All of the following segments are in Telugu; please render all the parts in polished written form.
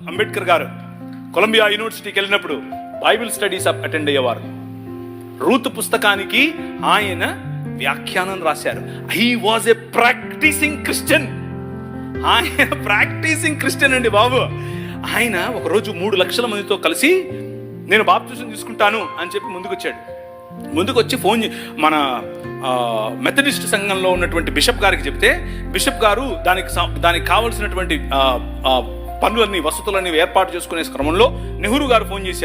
అంబేద్కర్ గారు కొలంబియా యూనివర్సిటీకి వెళ్ళినప్పుడు బైబిల్ స్టడీస్ అటెండ్ అయ్యేవారు. రూతు పుస్తకానికి ఆయన వ్యాఖ్యానం రాశారు. He was a practising Christian. ఆయన ప్రాక్టీసింగ్ క్రిస్టియన్ అండి బాబు. ఆయన ఒకరోజు 3 లక్షల మందితో కలిసి నేను బాప్తిజం తీసుకుంటాను అని చెప్పి ముందుకు వచ్చి మన మెథడిస్ట్ సంఘంలో ఉన్నటువంటి బిషప్ గారికి చెప్తే, బిషప్ గారు దానికి కావలసినటువంటి పనులన్నీ వసతులన్నీ ఏర్పాటు చేసుకునే క్రమంలో నెహ్రూ గారు ఫోన్ చేసి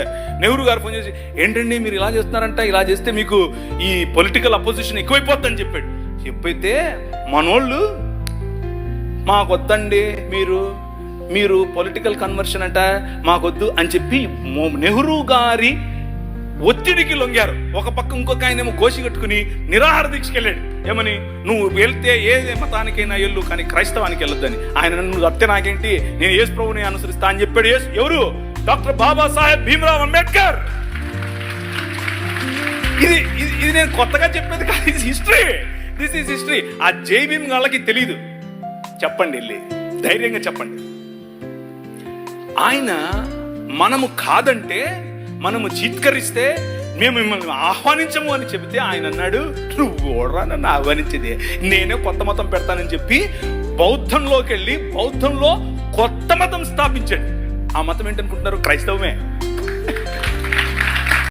ఏంటండి మీరు ఇలా చేస్తున్నారంట, ఇలా చేస్తే మీకు ఈ పొలిటికల్ అపోజిషన్ ఎక్కువైపోద్దని చెప్పైతే మనోళ్ళు మాకొద్దండి, మీరు పొలిటికల్ కన్వర్షన్ అంట మాకొద్దు అని చెప్పి నెహ్రూ గారి ఒత్తిడికి లొంగారు. ఒక పక్క ఇంకొక ఆయనేమో గోసి కట్టుకుని నిరాహార దీక్షకి వెళ్ళాడు. ఏమని, నువ్వు వెళ్తే ఏ మతానికైనా వెళ్ళు కానీ క్రైస్తవానికి వెళ్ళొద్దని. ఆయన నువ్వు అత్తే నాకేంటి, నేను యేసు ప్రభువుని అనుసరిస్తా అని చెప్పాడు. ఎవరు? డాక్టర్ బాబాసాహెబ్ భీమ్రావ్ అంబేద్కర్. ఇది నేను కొత్తగా చెప్పేది కాదు, ఇది హిస్టరీ. This is history. ఆ జై భీమ్ వాళ్ళకి తెలీదు. చెప్పండి, వెళ్ళి ధైర్యంగా చెప్పండి. ఆయన మనము కాదంటే, మనము చీత్కరిస్తే మేము మిమ్మల్ని ఆహ్వానించము అని చెబితే ఆయన అన్నాడు, నువ్వు ఓడరా నన్ను ఆహ్వానించేది, నేనే కొత్త మతం పెడతానని చెప్పి బౌద్ధంలోకి వెళ్ళి బౌద్ధంలో కొత్త మతం స్థాపించాడు. ఆ మతం ఏంటనుకుంటున్నారు? క్రైస్తవమే.